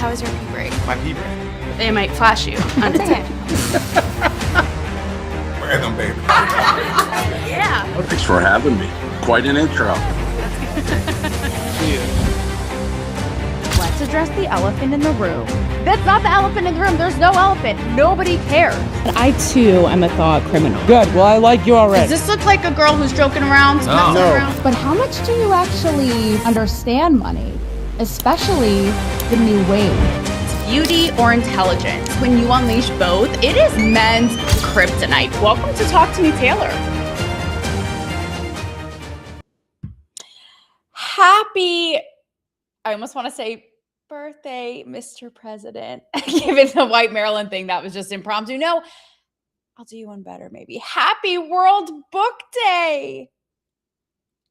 how was your pee break? My pee break. They might flash you undetected. Random, baby. Yeah. Well, thanks for having me. Quite an intro. Let's address the elephant in the room. That's not the elephant in the room. There's no elephant. Nobody cares. I, too, am a thought criminal. Good. Well, I like you already. Does this look like a girl who's joking around? No. Around? But how much do you actually understand money? Especially the new wave. Beauty or intelligence? When you unleash both, it is men's kryptonite. Welcome to Talk to Me, Taylor. Happy, I almost want to say birthday, Mr. President. Given the white Maryland thing, that was just impromptu. No, I'll do you one better maybe. Happy World Book Day.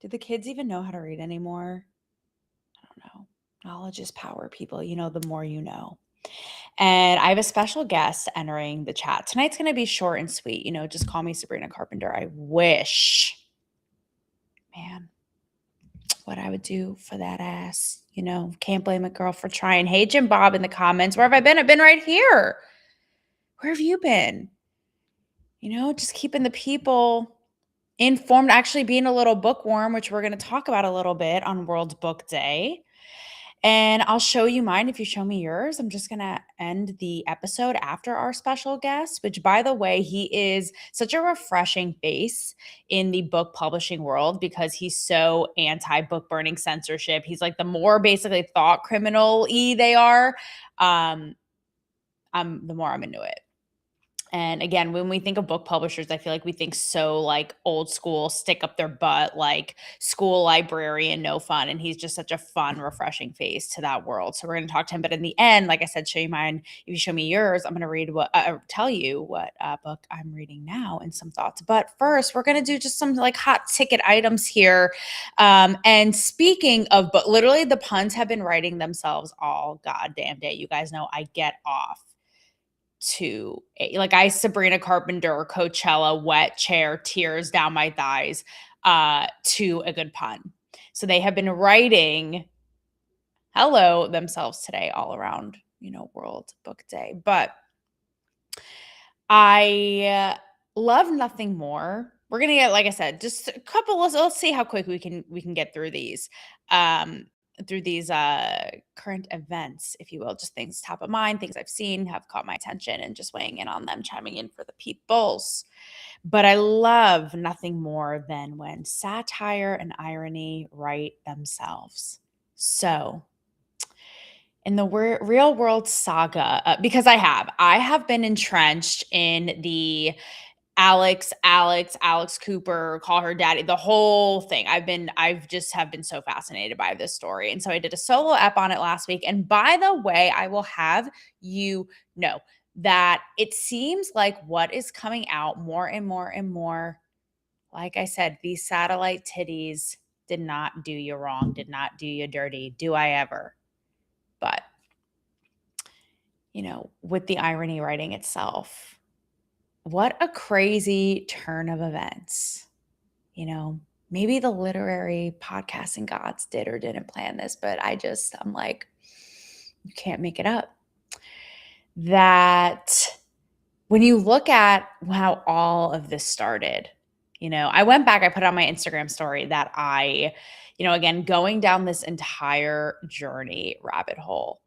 Do the kids even know how to read anymore? I don't know. Knowledge is power, people. You know, the more you know. And I have a special guest entering the chat. Tonight's going to be short and sweet. You know, just call me Sabrina Carpenter. I wish, man, what I would do for that ass. You know, can't blame a girl for trying. Hey, Jim Bob in the comments. Where have I been? I've been right here. Where have you been? You know, just keeping the people informed, actually being a little bookworm, which we're going to talk about a little bit on World Book Day. And I'll show you mine if you show me yours. I'm just going to end the episode after our special guest, which, by the way, he is such a refreshing face in the book publishing world because he's so anti-book burning censorship. He's like the more basically thought criminal-y they are, the more I'm into it. And again, when we think of book publishers, I feel like we think so like old school, stick up their butt, like school librarian, no fun. And he's just such a fun, refreshing face to that world. So we're going to talk to him. But in the end, like I said, show you mine. If you show me yours, I'm going to tell you what book I'm reading now and some thoughts. But first, we're going to do just some like hot ticket items here. And speaking of, but literally the puns have been writing themselves all goddamn day. You guys know I get off to like I Sabrina Carpenter, Coachella, wet chair, tears down my thighs, to a good pun. So they have been writing hello themselves today all around, you know, World Book Day. But I love nothing more. We're gonna get, like I said, just a couple. Let's see how quick we can get through these. Current events, if you will, just things top of mind, things I've seen have caught my attention and just weighing in on them, chiming in for the peoples. But I love nothing more than when satire and irony write themselves. So in the real world saga, because I have been entrenched in the Alex Cooper, call her daddy, the whole thing. I've just have been so fascinated by this story. And so I did a solo ep on it last week. And by the way, I will have you know that it seems like what is coming out more and more and more, like I said, these satellite titties did not do you wrong, did not do you dirty. Do I ever? But, you know, with the irony writing itself, what a crazy turn of events. You know, maybe the literary podcasting gods did or didn't plan this, but I'm like, you can't make it up. That when you look at how all of this started, you know, I went back, I put on my Instagram story that again, going down this entire journey rabbit hole,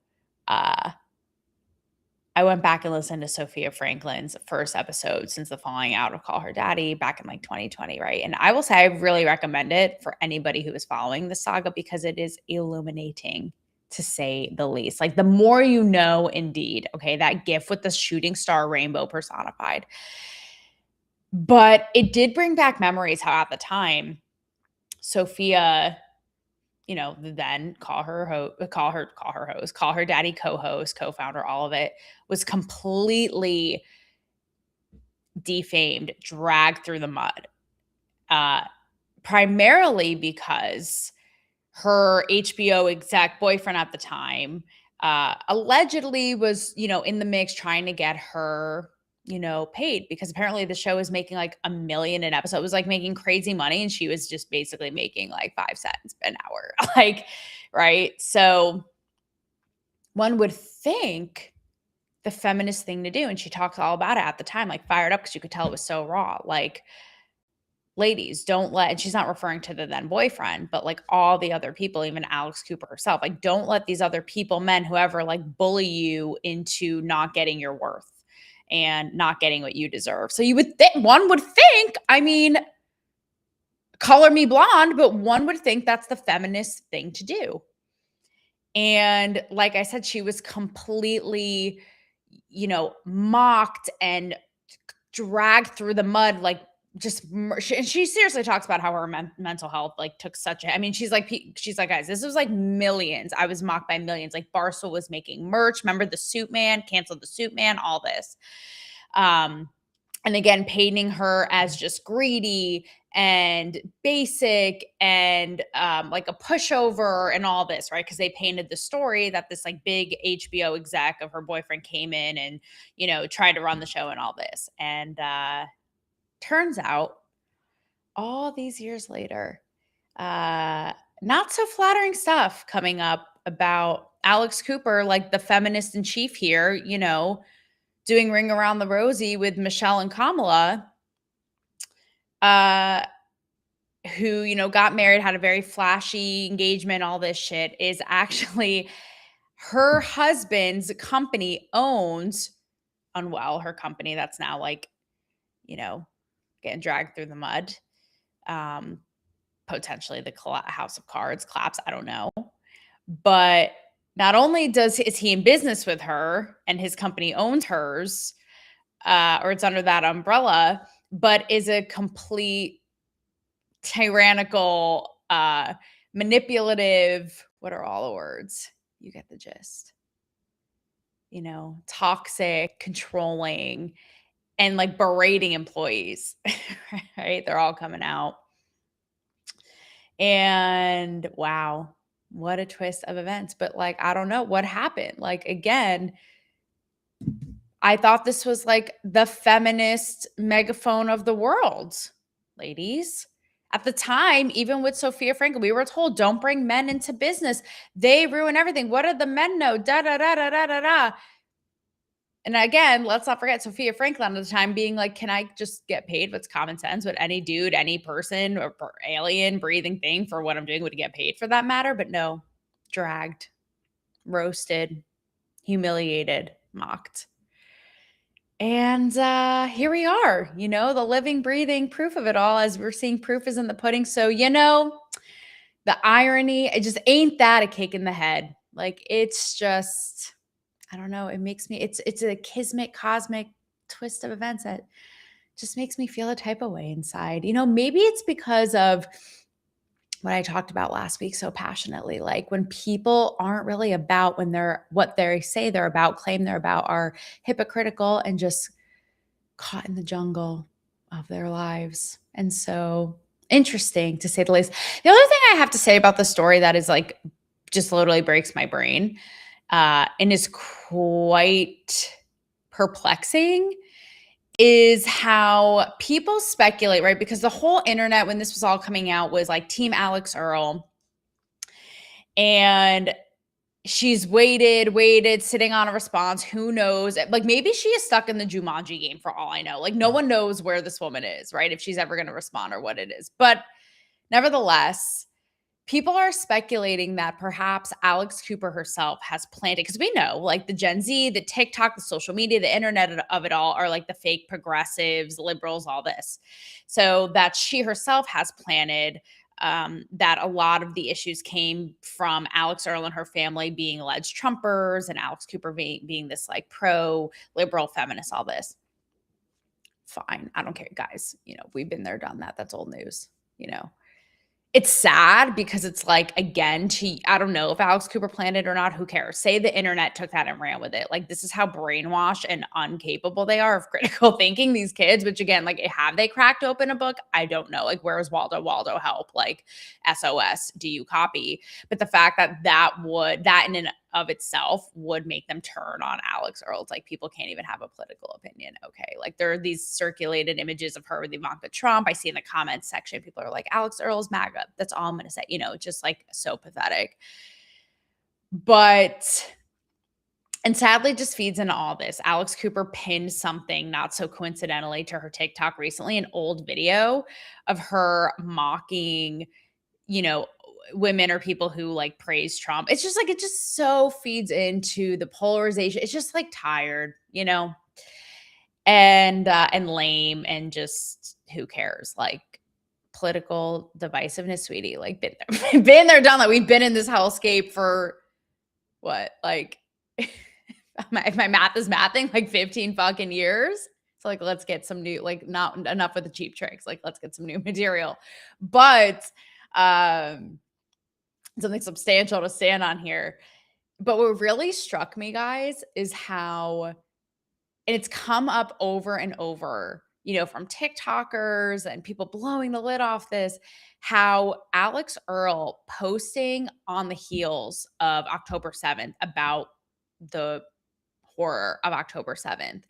I went back and listened to Sophia Franklin's first episode since the falling out of Call Her Daddy back in like 2020, right? And I will say I really recommend it for anybody who is following the saga because it is illuminating, to say the least. Like the more you know, indeed. Okay, that gif with the shooting star rainbow personified. But it did bring back memories how at the time, Sophia, you know, then call her daddy co-host, co-founder, all of it was completely defamed, dragged through the mud, primarily because her HBO exec boyfriend at the time allegedly was, you know, in the mix trying to get her, you know, paid because apparently the show is making like $1 million an episode. It was like making crazy money and she was just basically making like 5 cents an hour, like, right? So one would think the feminist thing to do, and she talks all about it at the time, like fired up because you could tell it was so raw. Like, ladies, don't let, and she's not referring to the then boyfriend, but like all the other people, even Alex Cooper herself, like don't let these other people, men, whoever, like bully you into not getting your worth and not getting what you deserve. So you would think, one would think, I mean, color me blonde, but one would think that's the feminist thing to do. And like I said, she was completely, mocked and dragged through the mud, like she seriously talks about how her mental health like took such a, I mean, she's like, guys, this was like millions. I was mocked by millions. Like Barstool was making merch. Remember the suit man, canceled the suit man, all this. And again, painting her as just greedy and basic and like a pushover and all this, right? Because they painted the story that this like big HBO exec of her boyfriend came in and, tried to run the show and all this. And turns out all these years later, not so flattering stuff coming up about Alex Cooper, like the feminist in chief here, doing Ring Around the Rosie with Michelle and Kamala, who, got married, had a very flashy engagement, all this shit, is actually her husband's company owns Unwell, her company that's now like, getting dragged through the mud. Potentially the House of Cards collapse, I don't know. But not only is he in business with her and his company owns hers, or it's under that umbrella, but is a complete tyrannical, manipulative, what are all the words? You get the gist. Toxic, controlling, and like berating employees, right? They're all coming out. And wow, what a twist of events. But like, I don't know what happened. Like, again, I thought this was like the feminist megaphone of the world, ladies. At the time, even with Sophia Franklin, we were told don't bring men into business. They ruin everything. What did the men know? Da da da da da da da. And again, let's not forget Sophia Franklin at the time being like, can I just get paid what's common sense? Would any dude, any person or alien breathing thing for what I'm doing would get paid for that matter? But no, dragged, roasted, humiliated, mocked. And here we are, the living, breathing proof of it all, as we're seeing proof is in the pudding. So, the irony, it just ain't that a kick in the head. Like, it's just, I don't know. It makes me, it's a kismet, cosmic twist of events that just makes me feel a type of way inside. Maybe it's because of what I talked about last week so passionately. Like when people aren't really about what they say they're about, claim they're about, are hypocritical and just caught in the jungle of their lives. And so interesting to say the least. The other thing I have to say about the story that is like, just literally breaks my brain, and is quite perplexing, is how people speculate, right? Because the whole internet, when this was all coming out, was like Team Alex Earl. And she's waited, sitting on a response. Who knows? Like maybe she is stuck in the Jumanji game for all I know. Like no one knows where this woman is, right? If she's ever going to respond or what it is. But nevertheless, people are speculating that perhaps Alex Cooper herself has planted, because we know like the Gen Z, the TikTok, the social media, the internet of it all are like the fake progressives, liberals, all this. So that she herself has planted that a lot of the issues came from Alex Earl and her family being alleged Trumpers and Alex Cooper being this like pro-liberal feminist, all this. Fine. I don't care, guys. We've been there, done that. That's old news, It's sad because it's like, again, I don't know if Alex Cooper planned it or not. Who cares? Say the internet took that and ran with it. Like, this is how brainwashed and incapable they are of critical thinking, these kids, which again, like, have they cracked open a book? I don't know. Like, where is Waldo? Waldo, help. Like, SOS, do you copy? But the fact that in and of itself would make them turn on Alex Earl. It's like people can't even have a political opinion. Okay. Like there are these circulated images of her with Ivanka Trump. I see in the comments section, people are like, Alex Earl's MAGA. That's all I'm going to say. Just like so pathetic. But And sadly just feeds into all this. Alex Cooper pinned something not so coincidentally to her TikTok recently, an old video of her mocking, women or people who like praise Trump. It's just like, it just so feeds into the polarization. It's just like tired, and lame, and just who cares? Like, political divisiveness, sweetie. Like, been there, done that. We've been in this hellscape for what? Like, if my math is mathing, like 15 fucking years. So like, let's get some new, like, not enough with the cheap tricks. Like, let's get some new material. But something substantial to stand on here. But what really struck me, guys, is how, and it's come up over and over, from TikTokers and people blowing the lid off this, how Alex Earl posting on the heels of October 7th about the horror of October 7th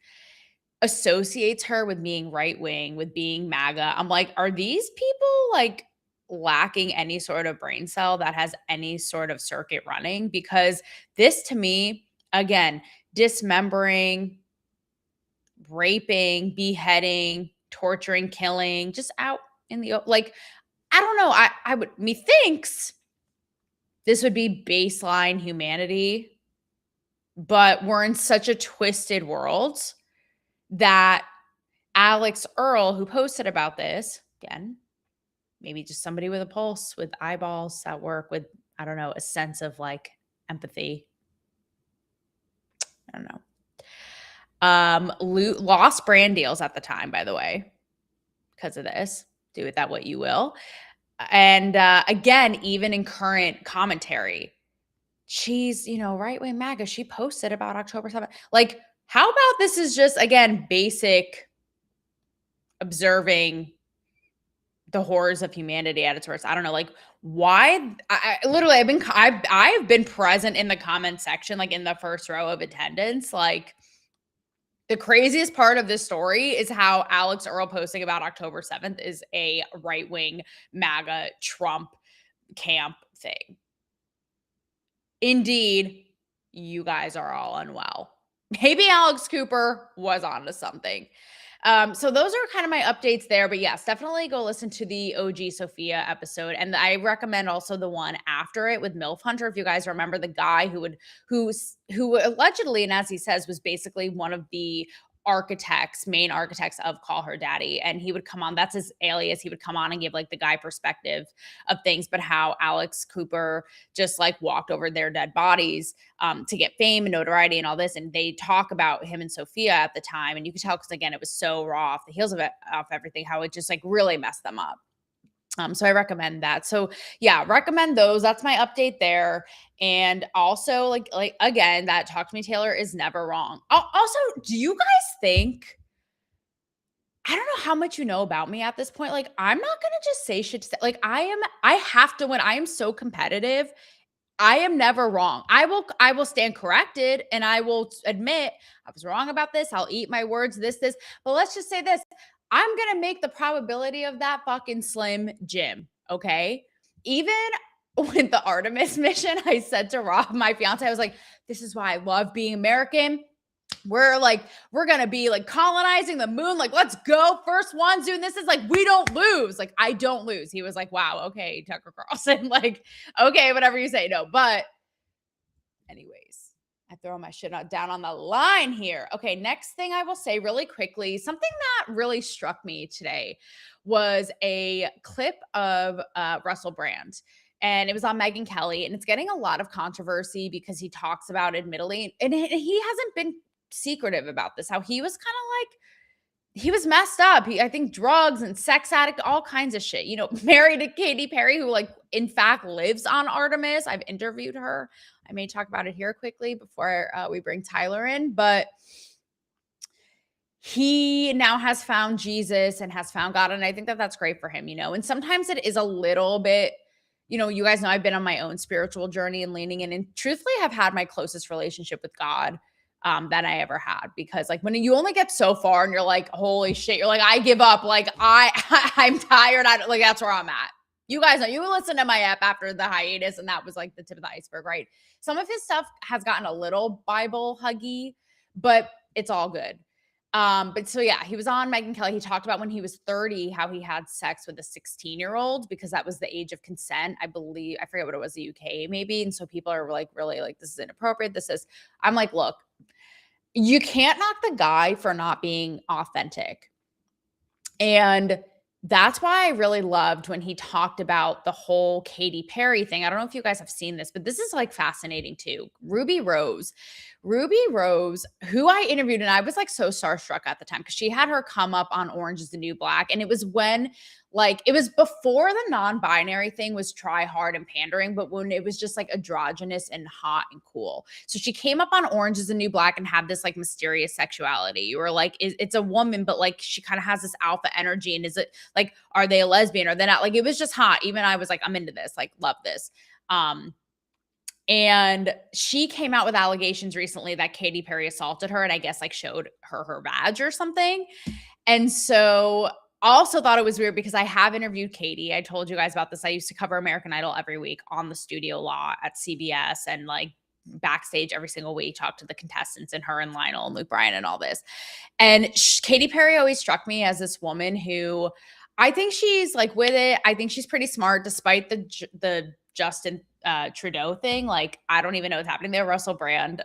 associates her with being right wing, with being MAGA. I'm like, are these people like lacking any sort of brain cell that has any sort of circuit running? Because this, to me, again, dismembering, raping, beheading, torturing, killing, just out in the, like, I don't know. I would, methinks this would be baseline humanity, but we're in such a twisted world that Alex Earl, who posted about this, again, maybe just somebody with a pulse, with eyeballs at work, with, I don't know, a sense of like empathy. I don't know. Lost brand deals at the time, by the way, because of this. Do with that what you will. And again, even in current commentary, she's, right-wing MAGA. She posted about October 7th. Like, how about this is just, again, basic observing the horrors of humanity at its worst. I don't know, like, why? I've been present in the comment section, like in the first row of attendance. Like, the craziest part of this story is how Alex Earl posting about October 7th is a right-wing MAGA Trump camp thing. Indeed, you guys are all unwell. Maybe Alex Cooper was onto something. So those are kind of my updates there. But yes, definitely go listen to the OG Sophia episode. And I recommend also the one after it with MILF Hunter. If you guys remember the guy who allegedly, and as he says, was basically one of the main architects of Call Her Daddy. And he would come on, that's his alias. He would come on and give like the guy perspective of things, but how Alex Cooper just like walked over their dead bodies to get fame and notoriety and all this. And they talk about him and Sophia at the time. And you could tell, because again, it was so raw off the heels of it, off everything, how it just like really messed them up. So I recommend that. So yeah, recommend those. That's my update there. And also like again, that Talk to Me Taylor is never wrong. Also, do you guys think, I don't know how much you know about me at this point. Like, I'm not going to just say shit. Like, I have to win. I am so competitive. I am never wrong. I will stand corrected, and I will admit I was wrong about this. I'll eat my words, this. But let's just say this. I'm going to make the probability of that fucking slim Jim, okay? Even with the Artemis mission, I said to Rob, my fiance, I was like, this is why I love being American. We're going to be like colonizing the moon. Like, let's go. First ones doing this is like, we don't lose. Like, I don't lose. He was like, wow, okay, Tucker Carlson. Like, okay, whatever you say. No, but anyways, I throw my shit down on the line here. Okay, next thing I will say really quickly, something that really struck me today was a clip of Russell Brand. And it was on Megyn Kelly. And it's getting a lot of controversy because he talks about, admittedly, and he hasn't been secretive about this, how he was kind of like, he was messed up. I think drugs and sex addict, all kinds of shit, married to Katy Perry, who like in fact lives on Artemis. I've interviewed her. I may talk about it here quickly before we bring Tyler in, but he now has found Jesus and has found God. And I think that that's great for him, and sometimes it is a little bit, you guys know I've been on my own spiritual journey and leaning in, and truthfully have had my closest relationship with God that I ever had, because like when you only get so far and you're like, holy shit, you're like, I give up. Like I'm tired. Like that's where I'm at. You guys know, you listen to my app after the hiatus, and that was like the tip of the iceberg, right? Some of his stuff has gotten a little Bible huggy, but it's all good. But so yeah, he was on Megyn Kelly. He talked about when he was 30, how he had sex with a 16-year-old because that was the age of consent. I believe, I forget what it was, the UK maybe. And so people are like, really like, this is inappropriate. I'm like, look, you can't knock the guy for not being authentic. And that's why I really loved when he talked about the whole Katy Perry thing. I don't know if you guys have seen this, but this is like fascinating too. Ruby Rose, who I interviewed, and I was like so starstruck at the time because she had her come up on Orange is the New Black. And it was when, like, it was before the non-binary thing was try hard and pandering, but when it was just like androgynous and hot and cool. So she came up on Orange is the New Black and had this like mysterious sexuality. You were like, it's a woman, but like she kind of has this alpha energy. And is it like, are they a lesbian or they're not? Like, it was just hot. Even I was like, I'm into this, like, love this. And she came out with allegations recently that Katy Perry assaulted her and I guess like showed her badge or something. And so also thought it was weird because I have interviewed Katy. I told you guys about this. I used to cover American Idol every week on the studio lot at CBS and like backstage every single week, talk to the contestants and her and Lionel and Luke Bryan and all this. And Katy Perry always struck me as this woman who I think she's like with it. I think she's pretty smart despite the Justin Trudeau thing. Like, I don't even know what's happening there. Russell Brand,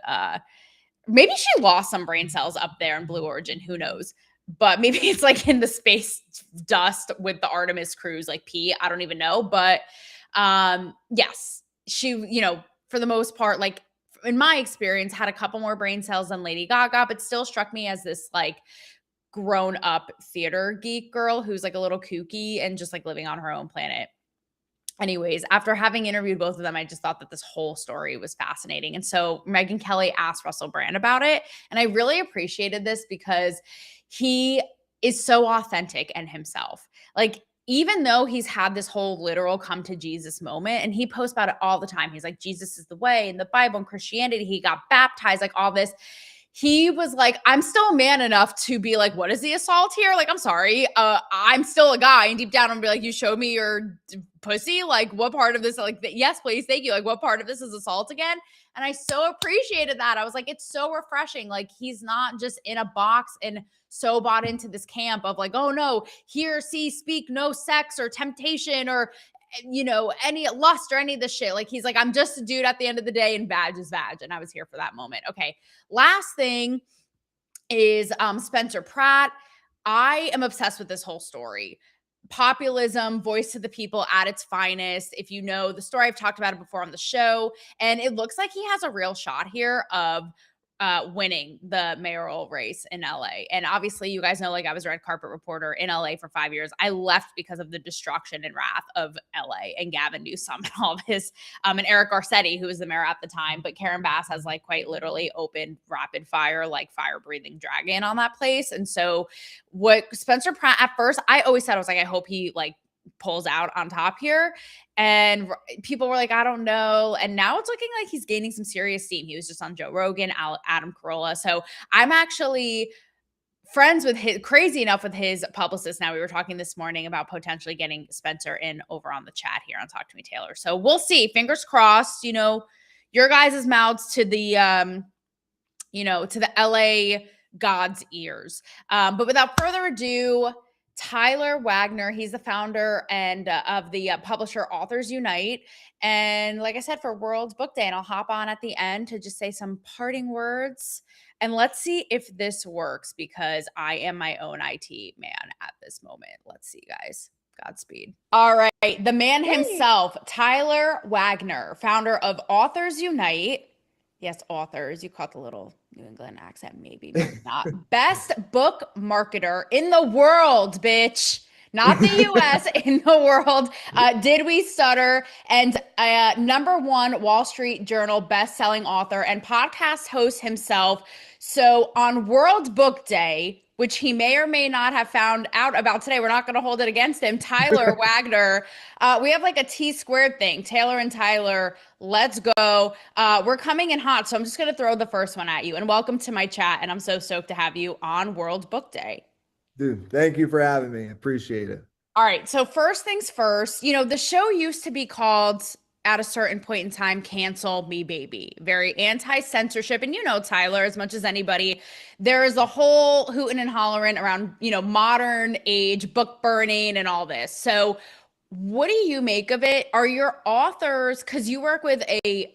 maybe she lost some brain cells up there in Blue Origin. Who knows? But maybe it's like in the space dust with the Artemis cruise, like pee. I don't even know. But yes, she, you know, for the most part, like in my experience, had a couple more brain cells than Lady Gaga, but still struck me as this like grown up theater geek girl who's like a little kooky and just like living on her own planet. Anyways, after having interviewed both of them, I just thought that this whole story was fascinating. And so Megyn Kelly asked Russell Brand about it. And I really appreciated this because he is so authentic and himself. Like, even though he's had this whole literal come to Jesus moment, and he posts about it all the time. He's like, Jesus is the way, in the Bible and Christianity. He got baptized, like all this. He was like, I'm still man enough to be like, what is the assault here? Like, I'm sorry. I'm still a guy. And deep down, I'm be like, you showed me your pussy. Like, what part of this? Like, yes, please. Thank you. Like, what part of this is assault again? And I so appreciated that. I was like, it's so refreshing. Like, he's not just in a box and so bought into this camp of like, oh no, hear, see, speak, no sex or temptation or, you know, any lust or any of this shit. Like, he's like, I'm just a dude at the end of the day and badge is badge. And I was here for that moment. Okay. Last thing is Spencer Pratt. I am obsessed with this whole story. Populism, voice to the people at its finest. If you know the story, I've talked about it before on the show. And it looks like he has a real shot here of winning the mayoral race in LA. And obviously, you guys know, like, I was a red carpet reporter in LA for 5 years. I left because of the destruction and wrath of LA and Gavin Newsom and all this. And Eric Garcetti, who was the mayor at the time. But Karen Bass has like quite literally opened rapid fire, like fire breathing dragon on that place. And so what Spencer Pratt, at first, I always said, I was like, I hope he like pulls out on top here. And people were like, I don't know. And now it's looking like he's gaining some serious steam. He was just on Joe Rogan, Adam Carolla. So I'm actually friends with crazy enough with his publicist. Now, we were talking this morning about potentially getting Spencer in over on the chat here on Talk to Me Taylor. So we'll see. Fingers crossed, you know, your guys' mouths to the, you know, to the LA God's ears. But without further ado, Tyler Wagner, he's the founder and of the publisher Authors Unite. And like I said, for World Book Day, and I'll hop on at the end to just say some parting words. And let's see if this works because I am my own IT man at this moment. Let's see, guys. Godspeed. All right. The man himself, Tyler Wagner, founder of Authors Unite. Yes, authors. You caught the little New England accent, maybe not. Best book marketer in the world, bitch. Not the US, in the world. Did we stutter? And #1 Wall Street Journal best-selling author and podcast host himself. So on World Book Day, which he may or may not have found out about today, we're not going to hold it against him, Tyler Wagner. We have like a T-squared thing. Taylor and Tyler, let's go. We're coming in hot, so I'm just going to throw the first one at you. And welcome to my chat, and I'm so stoked to have you on World Book Day. Dude, thank you for having me. Appreciate it. All right. So first things first, the show used to be called at a certain point in time, Cancel Me Baby. Very anti-censorship. And Tyler, as much as anybody, there is a whole hooting and hollering around, modern age book burning and all this. So what do you make of it? Are your authors, because you work with a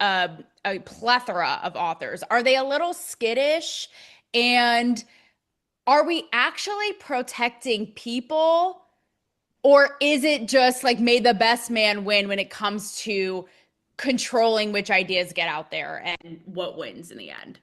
plethora of authors, are they a little skittish? And are we actually protecting people? Or is it just like may the best man win when it comes to controlling which ideas get out there and what wins in the end?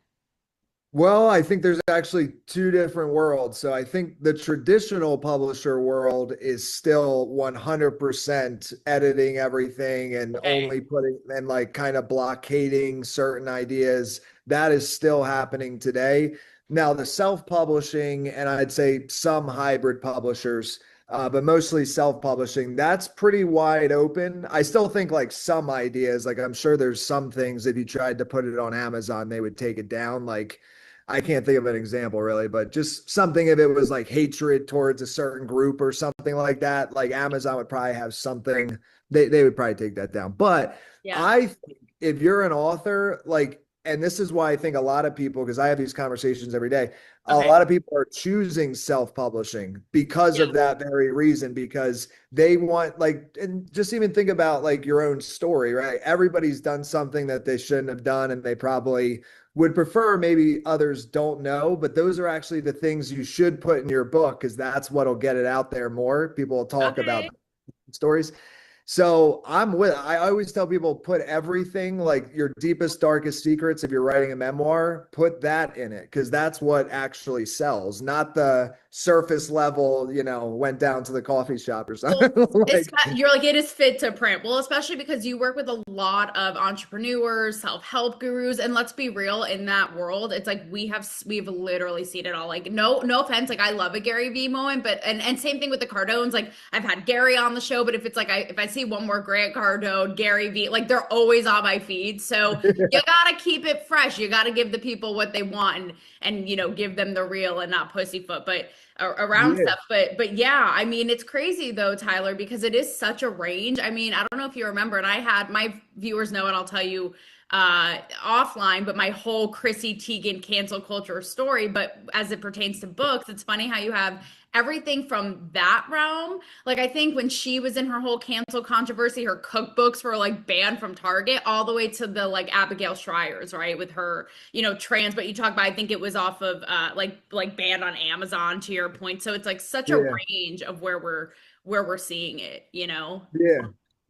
Well, I think there's actually two different worlds. So I think the traditional publisher world is still 100% editing everything and Okay. only putting and like kind of blockading certain ideas. That is still happening today. Now, the self-publishing, and I'd say some hybrid publishers, but mostly self-publishing, that's pretty wide open. I still think like some ideas, like I'm sure there's some things if you tried to put it on Amazon, they would take it down. Like I can't think of an example really, but just something if it was like hatred towards a certain group or something like that, like Amazon would probably have something, they would probably take that down. But Yeah. I think if you're an author, like, and this is why I think a lot of people, because I have these conversations every day, a Okay. lot of people are choosing self-publishing because Yeah. of that very reason, because they want like, and just even think about like your own story, right? Everybody's done something that they shouldn't have done, and they probably would prefer maybe others don't know, but those are actually the things you should put in your book because that's what'll get it out there more. People will talk Okay. about stories. So I always tell people put everything like your deepest, darkest secrets. If you're writing a memoir, put that in it because that's what actually sells, not the surface level, went down to the coffee shop or Well, something. Like, you're like, it is fit to print. Well, especially because you work with a lot of entrepreneurs, self-help gurus, and let's be real, in that world, it's like we've literally seen it all. Like, no offense, like I love a Gary V moment, but and same thing with the Cardones. Like I've had Gary on the show, but if it's like if I see one more Grant Cardone, Gary V, like they're always on my feed. So you gotta keep it fresh. You gotta give the people what they want and give them the real and not pussyfoot. But around yeah, stuff. But yeah, I mean, it's crazy though, Tyler, because it is such a range. I mean, I don't know if you remember, and I had my viewers know, and I'll tell you offline, but my whole Chrissy Teigen cancel culture story. But as it pertains to books, it's funny how you have everything from that realm. Like I think when she was in her whole cancel controversy, her cookbooks were like banned from Target, all the way to the like Abigail Schreier's, right, with her trans. But you talk about, I think it was off of like banned on Amazon, to your point. So it's like such a yeah. range of where we're seeing it. Yeah.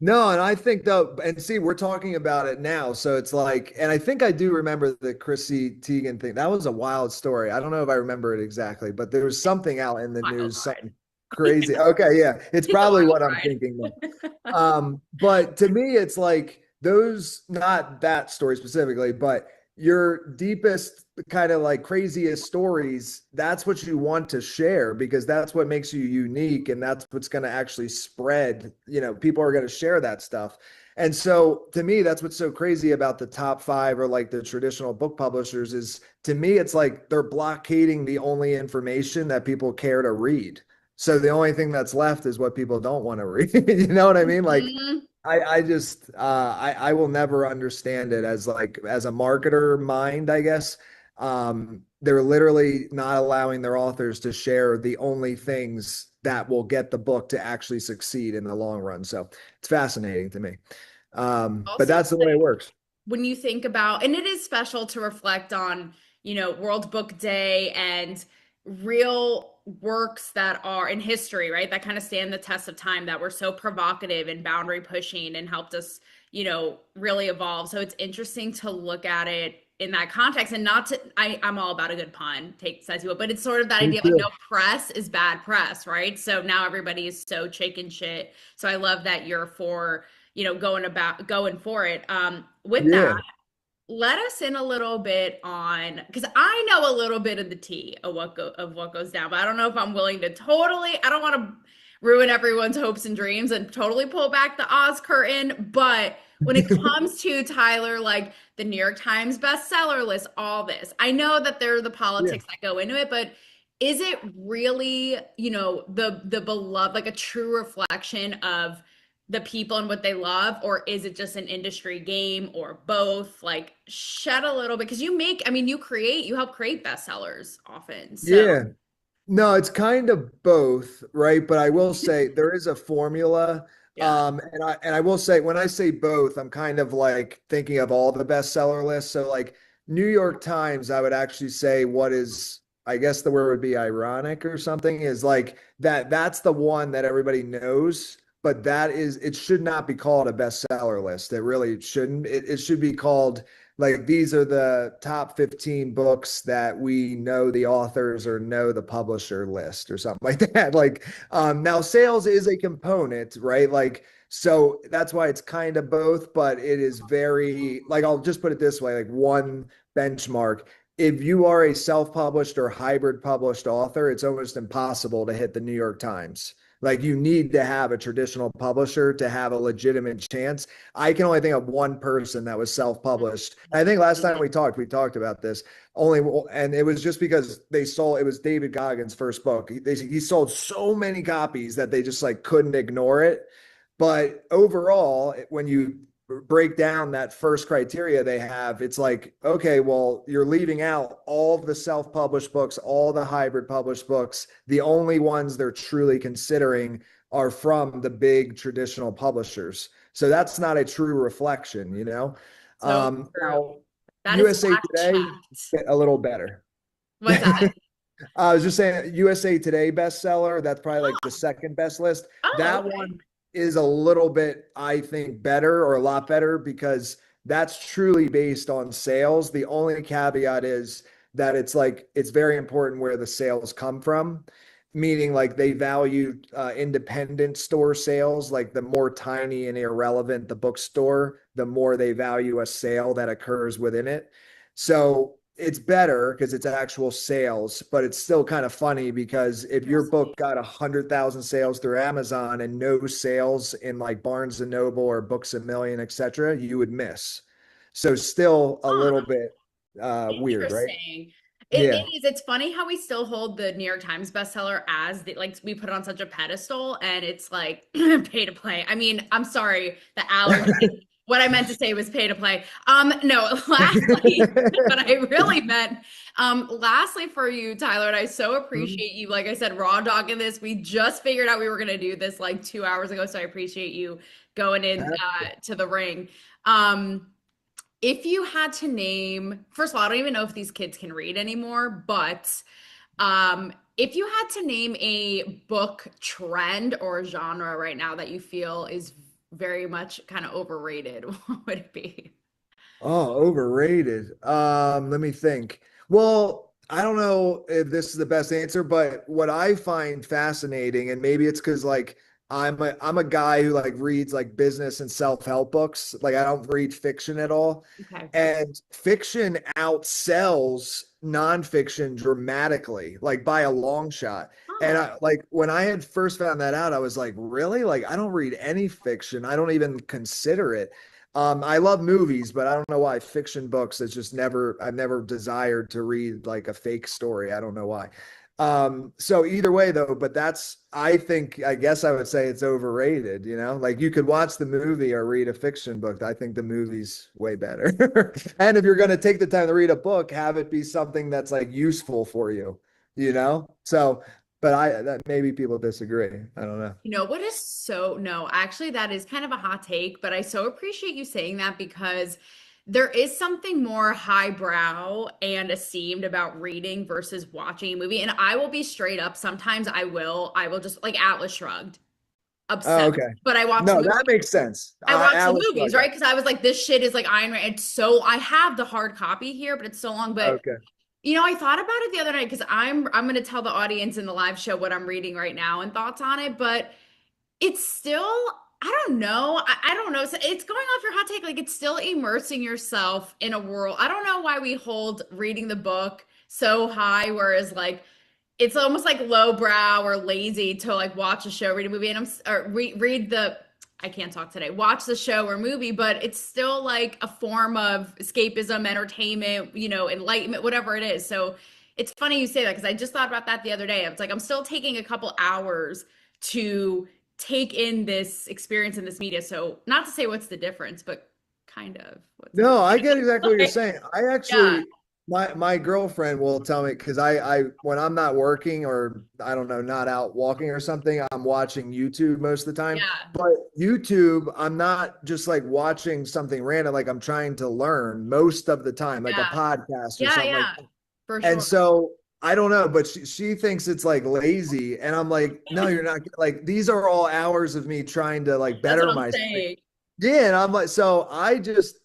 No, and I think though, and see, we're talking about it now. So it's like, and I think I do remember the Chrissy Teigen thing. That was a wild story. I don't know if I remember it exactly, but there was something out in the Wild news, ride. something crazy. Okay, yeah. It's It's a probably wild what I'm ride. thinking then. But to me, it's like those, not that story specifically, but your deepest kind of like craziest stories, that's what you want to share because that's what makes you unique and that's what's going to actually spread. People are going to share that stuff. And so to me, that's what's so crazy about the top five or like the traditional book publishers is to me, it's like they're blockading the only information that people care to read. So the only thing that's left is what people don't want to read. You know what I mean? Like Mhm. I just I will never understand it as like as a marketer mind, I guess. They're literally not allowing their authors to share the only things that will get the book to actually succeed in the long run. So it's fascinating to me. But Also, that's the way it works. when you think about, and it is special to reflect on, World Book Day and real works that are in history, right? That kind of stand the test of time, that were so provocative and boundary pushing and helped us, really evolve. So it's interesting to look at it in that context and not to, I'm all about a good pun, take says you will, but it's sort of that Me idea of like, no too. press is bad press, right? So now everybody is so chicken shit. So I love that you're for, going for it. With that, Yeah. let us in a little bit on, because I know a little bit of the tea of what goes down, but I don't know if I'm willing to totally. I don't want to ruin everyone's hopes and dreams and totally pull back the Oz curtain. But when it comes to Tyler, like the New York Times bestseller list, all this, I know that there are the Yeah. politics that go into it, but is it really, the beloved, like a true reflection of the people and what they love, or is it just an industry game or both? Like shed a little bit because you help create bestsellers often. So Yeah. No, it's kind of both, right? But I will say there is a formula. yeah. And I will say when I say both, I'm kind of like thinking of all the bestseller lists. So like New York Times, I would actually say what is, I guess the word would be ironic or something, is like that's the one that everybody knows, but it should not be called a bestseller list. It really shouldn't. It should be called like these are the top 15 books that we know the authors or know the publisher list or something like that. Like now sales is a component, right? Like so that's why it's kind of both, but it is very like I'll just put it this way, like one benchmark. If you are a self-published or hybrid published author, it's almost impossible to hit the New York Times. Like you need to have a traditional publisher to have a legitimate chance. I can only think of one person that was self-published. I think last time we talked about this only, and it was just because it was David Goggins' first book. He sold so many copies that they just like couldn't ignore it. But overall, when you break down that first criteria they have, it's like, okay, well, you're leaving out all of the self-published books, all the hybrid published books. The only ones they're truly considering are from the big traditional publishers. So that's not a true reflection, you know? So true. Now, That is USA fact Today, checked. a little better. What's that? I was just saying USA Today bestseller, that's probably like the second best list. Oh, That okay. one is a little bit, I think, better or a lot better because that's truly based on sales. The only caveat is that it's very important where the sales come from, meaning like they value independent store sales. Like the more tiny and irrelevant the bookstore, the more they value a sale that occurs within it. So it's better because it's actual sales, but it's still kind of funny because if your book got 100,000 sales through Amazon and no sales in like Barnes and Noble or Books a Million, etc., you would miss. So still a Huh. little bit weird, right? Interesting. It Yeah. is. It's funny how we still hold the New York Times bestseller as like we put it on such a pedestal, and it's like pay to play. I mean, I'm sorry, the allergy. What I meant to say was pay to play. No, lastly, but I really meant, lastly for you, Tyler, and I so appreciate you. Like I said, raw dogging this. We just figured out we were gonna do this like 2 hours ago, so I appreciate you going in to the ring. If you had to name, first of all, I don't even know if these kids can read anymore, but if you had to name a book trend or genre right now that you feel is very much kind of overrated, what would it be? Oh, overrated. Let me think. Well, I don't know if this is the best answer, but what I find fascinating, and maybe it's because like I'm a guy who like reads like business and self-help books. Like I don't read fiction at all. Okay. And fiction outsells nonfiction dramatically, like by a long shot. And Oh, I like when I had first found that out, I was like, really? Like I don't read any fiction. I don't even consider it. I love movies, but I don't know why fiction books is just I've never desired to read like a fake story. I don't know why. So either way though, but I guess I would say it's overrated, you know, like you could watch the movie or read a fiction book. I think the movie's way better. And if you're going to take the time to read a book, have it be something that's like useful for you, you know? So, but that maybe people disagree. I don't know. what is no, actually, that is kind of a hot take, but I so appreciate you saying that because there is something more highbrow and esteemed about reading versus watching a movie. And I will be straight up. Sometimes I will just like Atlas Shrugged, Oh, obsessed. okay. But I watch the No, movie. that makes sense. I watch the Alice movies, Shrugged. right? Because I was like, this shit is like Iron Man. I have the hard copy here, but it's so long. But Okay. I thought about it the other night because I'm gonna tell the audience in the live show what I'm reading right now and thoughts on it, but it's still, I don't know. I don't know. So it's going off your hot take. Like it's still immersing yourself in a world. I don't know why we hold reading the book so high, whereas like it's almost like lowbrow or lazy to like watch a show, read a movie, and read the. I can't talk today. Watch the show or movie, but it's still like a form of escapism, entertainment, enlightenment, whatever it is. So it's funny you say that because I just thought about that the other day. It's like I'm still taking a couple hours to take in this experience in this media. So not to say what's the difference, but kind of what's the No, I get exactly what you're like, saying. I yeah, actually, my girlfriend will tell me because when I'm not working or I don't know, not out walking or something, I'm watching YouTube most of the time. yeah, But YouTube, I'm not just like watching something random, like I'm trying to learn most of the time, like a yeah, podcast or yeah, something like yeah, that. for And sure. so I don't know, but she thinks it's like lazy. And I'm like, no, you're not. Like these are all hours of me trying to like That's what better I'm myself. saying. Yeah, and I'm like, so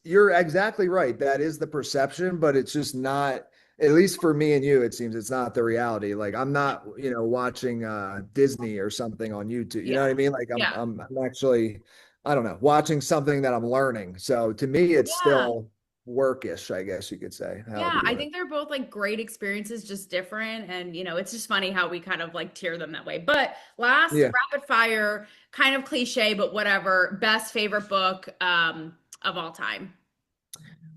you're exactly right. That is the perception, but it's just not, at least for me and you, it seems it's not the reality. Like I'm not, watching Disney or something on YouTube. You know Yeah, what I mean? Like I'm yeah, I'm I'm actually, I don't know, watching something that I'm learning. So to me, it's yeah. still workish, I guess you could say, how to Yeah, do I it. think they're both like great experiences, just different. And, it's just funny how we kind of like tier them that way. But last Yeah. rapid fire, kind of cliche, but whatever, best favorite book of all time.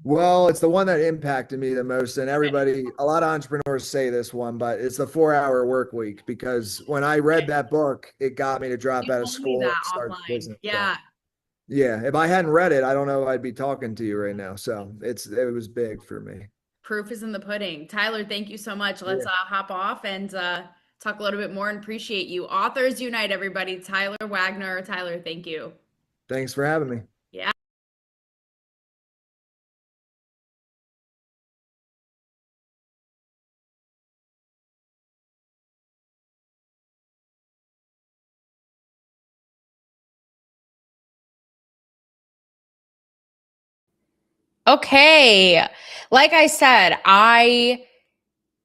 Well, it's the one that impacted me the most. And a lot of entrepreneurs say this one, but it's the 4 Hour Work Week because when I read that book, it got me to drop You out of told me school that and start offline. business. So Yeah, yeah, if I hadn't read it, I don't know if I'd be talking to you right now. So it was big for me. proof is in the pudding. Tyler, thank you so much. Let's Yeah. hop off and talk a little bit more and appreciate you. Authors Unite, everybody. Tyler Wagner. Tyler, thank you. Thanks for having me. Yeah. Okay. Like I said, I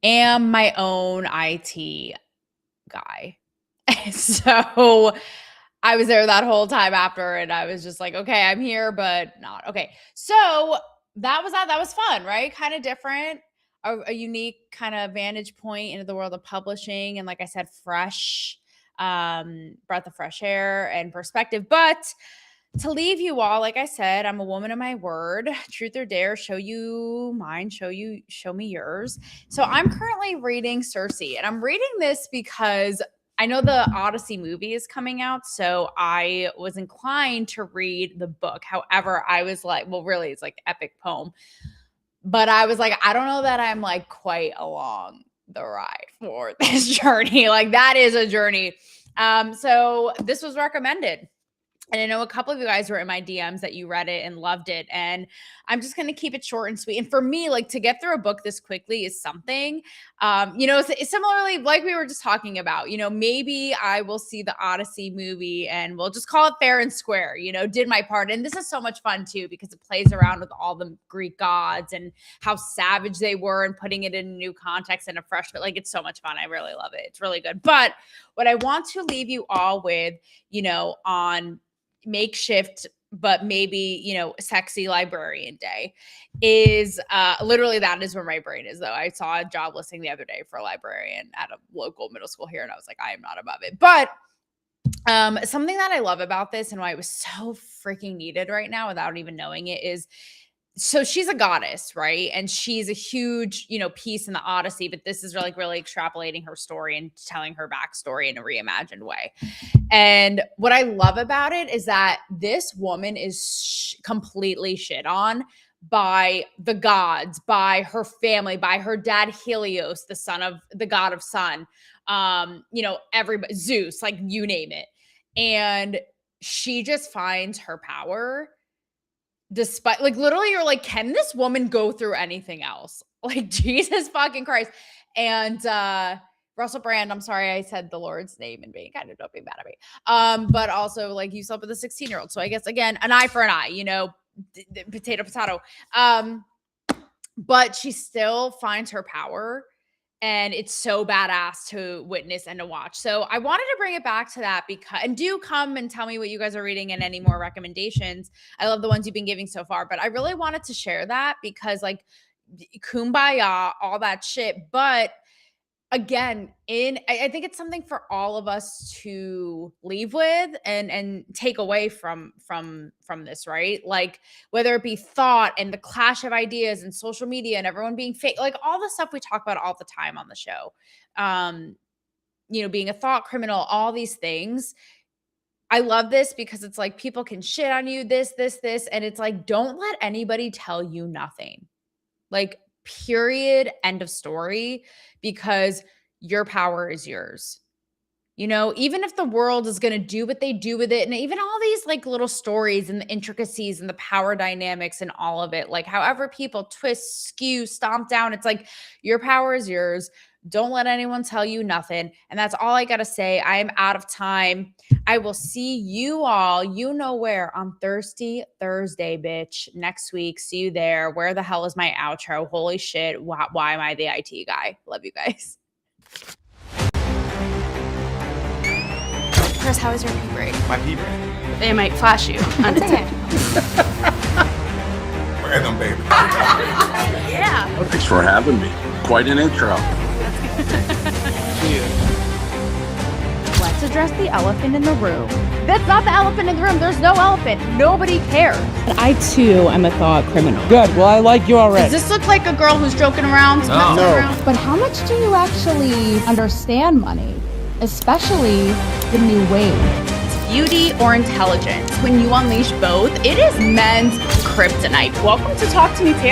am my own IT guy. So I was there that whole time after, and I was just like, okay, I'm here, but not. Okay. So that was that. That was fun, right? Kind of different, a unique kind of vantage point into the world of publishing. And like I said, fresh breath of fresh air and perspective. But to leave you all, like I said, I'm a woman of my word. Truth or dare, show you mine, show me yours. So I'm currently reading Circe, and I'm reading this because I know the Odyssey movie is coming out, so I was inclined to read the book. However, I was like, well, really, it's like epic poem. But I was like, I don't know that I'm like quite along the ride for this journey. Like that is a journey. So this was recommended. And I know a couple of you guys were in my DMs that you read it and loved it. And I'm just going to keep it short and sweet. And for me, like to get through a book this quickly is something, it's similarly like we were just talking about, maybe I will see the Odyssey movie and we'll just call it fair and square, did my part. And this is so much fun too, because it plays around with all the Greek gods and how savage they were and putting it in a new context and a fresh, but like, it's so much fun. I really love it. It's really good. But what I want to leave you all with, on makeshift but maybe sexy librarian day is literally that is where my brain is though. I saw a job listing the other day for a librarian at a local middle school here and I was like, I am not above it. But something that I love about this and why it was so freaking needed right now without even knowing it is, so she's a goddess, right? And she's a huge, piece in the Odyssey, but this is really extrapolating her story and telling her backstory in a reimagined way. And what I love about it is that this woman is completely shit on by the gods, by her family, by her dad Helios, the son of the god of sun, everybody, Zeus, like you name it. And she just finds her power despite, like, literally you're like, can this woman go through anything else? Like, Jesus fucking Christ. And Russell Brand, I'm sorry I said the Lord's name and being kind of, don't be mad at me. But also like you slept with a 16-year-old. So I guess again, an eye for an eye, potato. But she still finds her power. And it's so badass to witness and to watch. So I wanted to bring it back to that because, and do come and tell me what you guys are reading and any more recommendations. I love the ones you've been giving so far, but I really wanted to share that because like kumbaya, all that shit. But again, I think it's something for all of us to leave with and take away from this, right? Like whether it be thought and the clash of ideas and social media and everyone being fake, like all the stuff we talk about all the time on the show. Being a thought criminal, all these things. I love this because it's like people can shit on you, this, and it's like, don't let anybody tell you nothing. Like, period, end of story, because your power is yours. Even if the world is going to do what they do with it, and even all these like little stories and the intricacies and the power dynamics and all of it, like however people twist, skew, stomp down, it's like your power is yours. Don't let anyone tell you nothing. And that's all I got to say. I am out of time. I will see you all, where, on Thursday, bitch, next week. See you there. Where the hell is my outro? Holy shit. Why am I the IT guy? Love you guys. Chris, how was your pee break? My pee break. They might flash you unintentionally. Random baby. Yeah. Thanks for having me. Quite an intro. Let's address the elephant in the room. That's not the elephant in the room. There's no elephant. Nobody cares. And I too am a thought criminal. Good. Well, I like you already. Does this look like a girl who's joking around? No. But how much do you actually understand money? Especially the new wave. Beauty or intelligence? When you unleash both, it is men's kryptonite. Welcome to Talk to Me, Taylor.